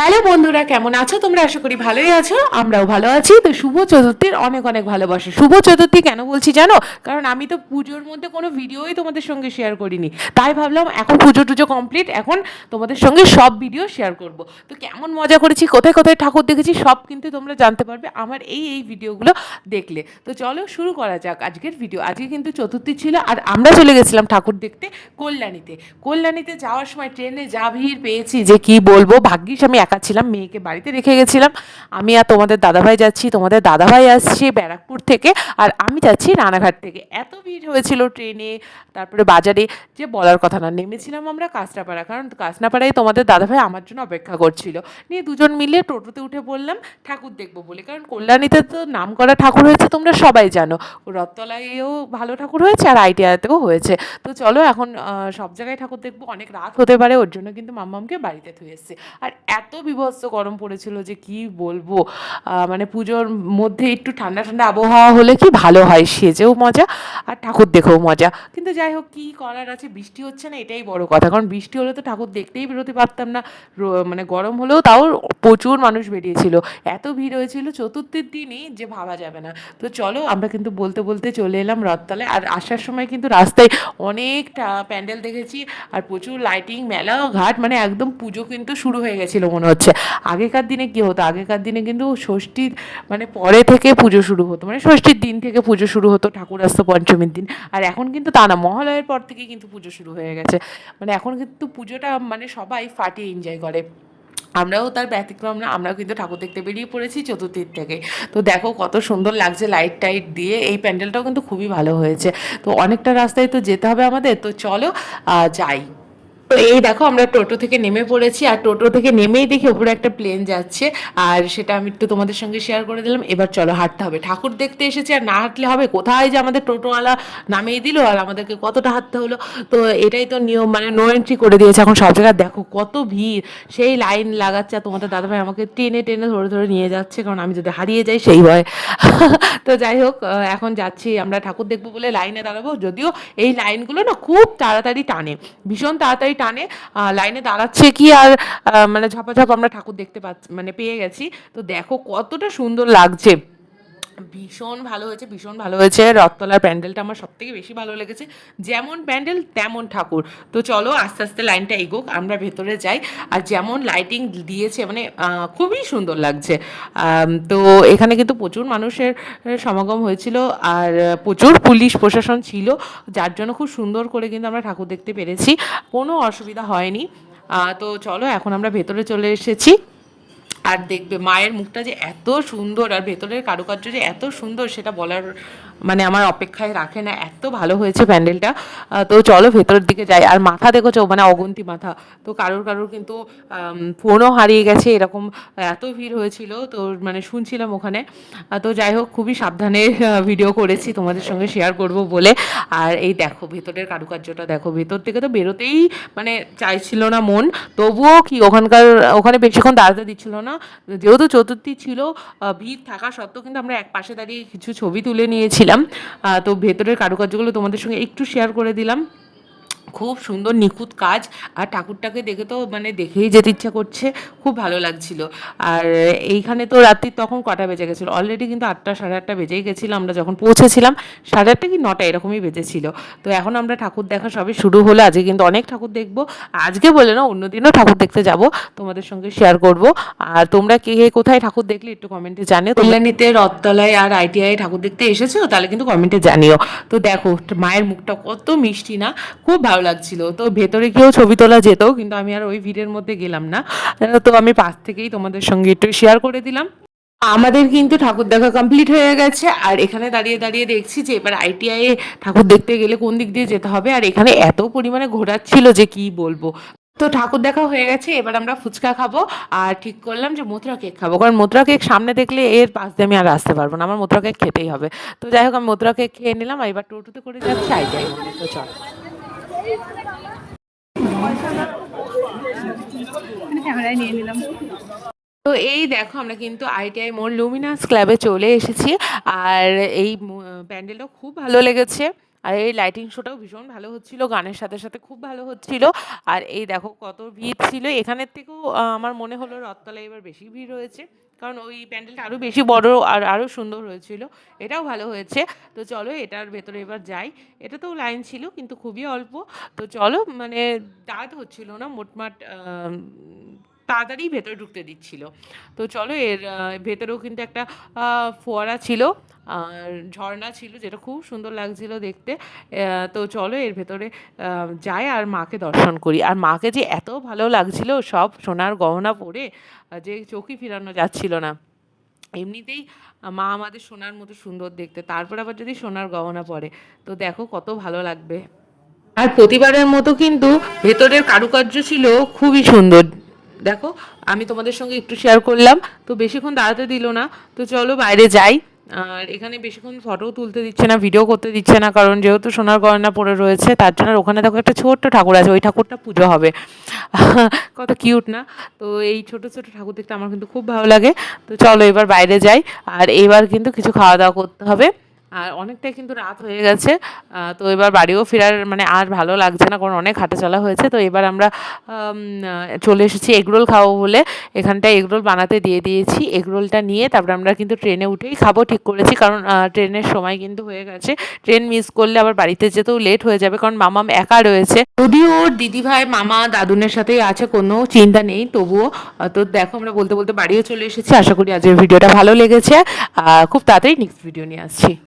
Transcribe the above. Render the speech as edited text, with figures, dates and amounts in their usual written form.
Hello বন্ধুরা, কেমন আছো তোমরা? আশা করি ভালোই আছো, আমরাও ভালো আছি। তো শুভ চতুর্থীর অনেক অনেক ভালোবাসা। শুভ চতুর্থী কেন বলছি জানো? কারণ আমি তো পুজোর মধ্যে কোনো ভিডিওই তোমাদের সঙ্গে শেয়ার করিনি, তাই ভাবলাম এখন পুজো টুজো কমপ্লিট, এখন তোমাদের সঙ্গে সব ভিডিও শেয়ার করব। তো কেমন মজা করেছি, কোথায় কোথায় ঠাকুর দেখেছি, সব কিন্তু তোমরা জানতে পারবে আমার এই ভিডিওগুলো দেখলে। তো চলো শুরু করা যাক আজকের ভিডিও। আজকে কিন্তু চতুর্থী ছিল আর আমরা চলে গেছিলাম ঠাকুর দেখতে কল্যাণীতে। কল্যাণীতে যাওয়ার সময় ট্রেনে যা ভিড় পেয়েছি যে কি বলবো। ভাগ্যিস আমি একা ছিলাম, মেয়েকে বাড়িতে রেখে গেছিলাম। আমি আর তোমাদের দাদাভাই যাচ্ছি, তোমাদের দাদাভাই আসছে ব্যারাকপুর থেকে আর আমি যাচ্ছি রানাঘাট থেকে। এত ভিড় হয়েছিল ট্রেনে, তারপরে বাজারে, যে বলার কথা না। নেমেছিলাম আমরা কাঁচরাপাড়া, কারণ কাঁচরাপাড়ায় তোমাদের দাদাভাই আমার জন্য অপেক্ষা করছিল। নিয়ে দুজন মিলে টোটোতে উঠে পড়লাম ঠাকুর দেখবো বলে, কারণ কল্যাণীতে তো নাম করা ঠাকুর হয়েছে, তোমরা সবাই জানো। রথতলায়ও ভালো ঠাকুর হয়েছে আর আইটিআইতেও হয়েছে। তো চলো এখন সব জায়গায় ঠাকুর দেখবো। অনেক রাত হতে পারে, ওর জন্য কিন্তু মাম্মামকে বাড়িতে থুয়ে এসেছে। আর এত বীভৎস গরম পড়েছিল যে কি বলবো। মানে পুজোর মধ্যে একটু ঠান্ডা ঠান্ডা আবহাওয়া হলে কি ভালো হয়, সেজেও মজা আর ঠাকুর দেখেও মজা। কিন্তু যাই হোক, কী করার আছে, বৃষ্টি হচ্ছে না, এটাই বড় কথা। কারণ বৃষ্টি হলে তো ঠাকুর দেখতেই বেরোতে পারতাম না। মানে গরম হলেও তাও প্রচুর মানুষ বেরিয়েছিল, এত ভিড় হয়েছিল চতুর্থীর দিনই যে ভাবা যাবে না। তো চলো আমরা কিন্তু বলতে বলতে চলে এলাম রথতলায়। আর আসার সময় কিন্তু রাস্তায় অনেকটা প্যান্ডেল দেখেছি আর প্রচুর লাইটিং, মেলা ঘাট, মানে একদম পুজো কিন্তু শুরু হয়ে গেছিলো মনে হচ্ছে। আগেকার দিনে কী হতো, আগেকার দিনে কিন্তু ষষ্ঠীর মানে পরে থেকে পুজো শুরু হতো, মানে ষষ্ঠীর দিন থেকে পুজো শুরু হতো, ঠাকুর আসতো পঞ্চমীর দিন। আর এখন কিন্তু তা না, মহালয়ের পর থেকেই কিন্তু পুজো শুরু হয়ে গেছে। মানে এখন কিন্তু পুজোটা মানে সবাই ফাটিয়ে এনজয় করে। আমরাও তার ব্যতিক্রম না, আমরাও কিন্তু ঠাকুর দেখতে বেরিয়ে পড়েছি চতুর্থীর থেকে। তো দেখো কত সুন্দর লাগছে লাইট টাইট দিয়ে। এই প্যান্ডেলটাও কিন্তু খুবই ভালো হয়েছে। তো অনেকটা রাস্তায় তো যেতে হবে আমাদের, তো চলো যাই। তো এই দেখো আমরা টোটো থেকে নেমে পড়েছি আর টোটো থেকে নেমেই দেখি ওপরে একটা প্লেন যাচ্ছে। আর সেটা আমি একটু তোমাদের সঙ্গে শেয়ার করে দিলাম। এবার চলো হাঁটতে হবে, ঠাকুর দেখতে এসেছি আর না হাঁটলে হবে? কোথায় যে আমাদের টোটোওয়ালা নামিয়ে দিল আর আমাদেরকে কতটা হাঁটতে হলো। তো এটাই তো নিয়ম, মানে নো এন্ট্রি করে দিয়েছে এখন সব জায়গায়। দেখো কত ভিড়, সেই লাইন লাগাচ্ছে। আর তোমাদের দাদাভাই আমাকে টেনে টেনে ধরে ধরে নিয়ে যাচ্ছে, কারণ আমি যদি হারিয়ে যাই সেই ভয়। তো যাই হোক, এখন যাচ্ছি আমরা ঠাকুর দেখবো বলে লাইনে দাঁড়াবো। যদিও এই লাইনগুলো না খুব তাড়াতাড়ি টানে, ভীষণ তাড়াতাড়ি টানে। লাইনে দাঁড়াচ্ছে কি আর মানে ঝপাঝপ আমরা ঠাকুর দেখতে পাচ্ছি, মানে পেয়ে গেছি। তো দেখো কতটা সুন্দর লাগছে, ভীষণ ভালো হয়েছে, ভীষণ ভালো হয়েছে। রথতলার প্যান্ডেলটা আমার সবথেকে বেশি ভালো লেগেছে, যেমন প্যান্ডেল তেমন ঠাকুর। তো চলো আস্তে আস্তে লাইনটা এগোক, আমরা ভেতরে যাই। আর যেমন লাইটিং দিয়েছে, মানে খুবই সুন্দর লাগছে। তো এখানে কিন্তু প্রচুর মানুষের সমাগম হয়েছিল আর প্রচুর পুলিশ প্রশাসন ছিল, যার জন্য খুব সুন্দর করে কিন্তু আমরা ঠাকুর দেখতে পেরেছি, কোনো অসুবিধা হয়নি। তো চলো এখন আমরা ভেতরে চলে এসেছি। আর দেখবে মায়ের মুখটা যে এত সুন্দর আর ভেতরের কারুকার্য যে এত সুন্দর, সেটা বলার মানে আমার অপেক্ষায় রাখে না, এত ভালো হয়েছে প্যান্ডেলটা। তো চলো ভেতরের দিকে যাই। আর মাথা দেখেছো, মানে অগুন্তি মাথা। তো কারোর কারোর কিন্তু ফোনও হারিয়ে গেছে, এরকম এত ভিড় হয়েছিল। তো মানে শুনছিলাম ওখানে। তো যাই হোক, খুবই সাবধানে ভিডিও করেছি তোমাদের সঙ্গে শেয়ার করব বলে। আর এই দেখো ভেতরের কারুকার্যটা দেখো, ভেতর থেকে তো বেরোতেই মানে চাইছিল না মন। তবুও কি ওখানে বেশিক্ষণ দাঁড়াতে দিচ্ছিল না, যেহেতু চতুর্থী ছিল। ভিড় থাকা সত্ত্বেও কিন্তু আমরা এক পাশে দাঁড়িয়ে কিছু ছবি তুলে নিয়েছিলাম। তো ভেতরের কারুকার্যগুলো তোমাদের সঙ্গে একটু শেয়ার করে দিলাম। খুব সুন্দর নিখুঁত কাজ। আর ঠাকুরটাকে দেখে তো মানে দেখেই যেতে ইচ্ছা করছে, খুব ভালো লাগছিল। আর এইখানে তো রাত্রি তখন কটা বেজে গেছিলো, অলরেডি কিন্তু 8টা সাড়ে 8টা বেজেই গেছিলো আমরা যখন পৌঁছেছিলাম। সাড়ে 8টা কি 9টা এরকমই বেজেছিল। তো এখন আমরা ঠাকুর দেখা সবই শুরু হলো। আজকে কিন্তু অনেক ঠাকুর দেখবো, আজকে বলে না অন্যদিনও ঠাকুর দেখতে যাব, তোমাদের সঙ্গে শেয়ার করব। আর তোমরা কে কে কোথায় ঠাকুর দেখলে একটু কমেন্টে জানিও। কল্যাণীতে রথতলায় আর আইটিআই ঠাকুর দেখতে এসেছো তাহলে কিন্তু কমেন্টে জানিও। তো দেখো মায়ের মুখটা কত মিষ্টি না, খুব ভালো লাগছিল। তো ভেতরে গিয়েও ছবি তোলা যেত, কিন্তু আমি আর ওই ভিড়ের মধ্যে গেলাম না। তো আমি পাশ থেকেই তোমাদের সঙ্গে একটু শেয়ার করে দিলাম। আমাদের কিন্তু ঠাকুর দেখা কমপ্লিট হয়ে গেছে। আর এখানে দাঁড়িয়ে দাঁড়িয়ে দেখছি যে এবার আইটিআই ঠাকুর দেখতে গেলে কোন দিক দিয়ে যেতে হবে। আর এখানে এত পরিমাণে ঘোরাচ্ছিল যে কি বলবো। তো ঠাকুর দেখা হয়ে গেছে, এবার আমরা ফুচকা খাবো। আর ঠিক করলাম যে মথুরা কেক খাবো, কারণ মথুরা কেক সামনে দেখলে এর পাশ দিয়ে আমি আর আসতে পারবো না, আমার মথুরা কেক খেতেই হবে। তো যাই হোক আমি মথুরা কেক খেয়ে নিলাম। আর এবার টোটোতে করে যাচ্ছি আইটিআই মোড়ে। তো চল ক্যামেরায় নিয়ে নিলাম। তো এই দেখো আমরা কিন্তু আইটিআই মোড় লুমিনাস ক্লাবে চলে এসেছি। আর এই প্যান্ডেলটা খুব ভালো লেগেছে। আর এই লাইটিং শোটাও ভীষণ ভালো হচ্ছিল, গানের সাথে সাথে খুব ভালো হচ্ছিল। আর এই দেখো কত ভিড় ছিল, এখানের থেকেও আমার মনে হলো রথতলায় এবার বেশি ভিড় হয়েছে, কারণ ওই প্যান্ডেলটা আরও বেশি বড় আর আরও সুন্দর হয়েছিল। এটাও ভালো হয়েছে। তো চলো এটার ভেতরে এবার যাই। এটাতেও লাইন ছিল কিন্তু খুবই অল্প। তো চলো মানে দাঁড়াতে হচ্ছিল না, মোটমাট তাড়াতাড়ি ভেতরে ঢুকতে দিচ্ছিল। তো চলো এর ভেতরেও কিন্তু একটা ফোয়ারা ছিল আর ঝর্ণা ছিল, যেটা খুব সুন্দর লাগছিল দেখতে। তো চলো এর ভেতরে যাই আর মাকে দর্শন করি। আর মাকে যে এত ভালো লাগছিল সব সোনার গহনা পরে, যে চোখই ফিরানো যাচ্ছিল না। এমনিতেই মা আমাদের সোনার মতো সুন্দর দেখতে, তারপর আবার যদি সোনার গহনা পরে তো দেখো কত ভালো লাগবে। আর প্রতিবারের মতো কিন্তু ভেতরের কারুকার্য ছিল খুবই সুন্দর। দেখো আমি তোমাদের সঙ্গে একটু শেয়ার করলাম। তো বেশিক্ষণ দাঁড়াতে দিল না, তো চলো বাইরে যাই। আর এখানে বেশিক্ষণ ফটোও তুলতে দিচ্ছে না, ভিডিও করতে দিচ্ছে না, কারণ যেহেতু সোনার গয়না পরে রয়েছে তার জন্য। আর ওখানে দেখো একটা ছোট্ট ঠাকুর আছে, ওই ঠাকুরটা পুজো হবে। কত কিউট না? তো এই ছোট ছোট ঠাকুর দেখতে আমার কিন্তু খুব ভালো লাগে। তো চলো এবার বাইরে যাই। আর এবার কিন্তু কিছু খাওয়া দাওয়া করতে হবে। আর অনেকটাই কিন্তু রাত হয়ে গেছে। তো এবার বাড়িও ফেরার মানে আর ভালো লাগছে না, কারণ অনেক হাঁটাচলা হয়েছে। তো এবার আমরা চলে এসেছি এগরোল খাবো বলে। এখানটায় এগরোল বানাতে দিয়ে দিয়েছি। এগরোলটা নিয়ে তারপরে আমরা কিন্তু ট্রেনে উঠেই খাবো ঠিক করেছি, কারণ ট্রেনের সময় কিন্তু হয়ে গেছে। ট্রেন মিস করলে আবার বাড়িতে যেতেও লেট হয়ে যাবে, কারণ মামাম একা রয়েছে। যদিও ওর দিদিভাই মামা দাদুনের সাথেই আছে, কোনো চিন্তা নেই তবুও। তো দেখো আমরা বলতে বলতে বাড়িও চলে এসেছি। আশা করি আজকের ভিডিওটা ভালো লেগেছে। খুব তাড়াতাড়ি নেক্সট ভিডিও নিয়ে আসছি।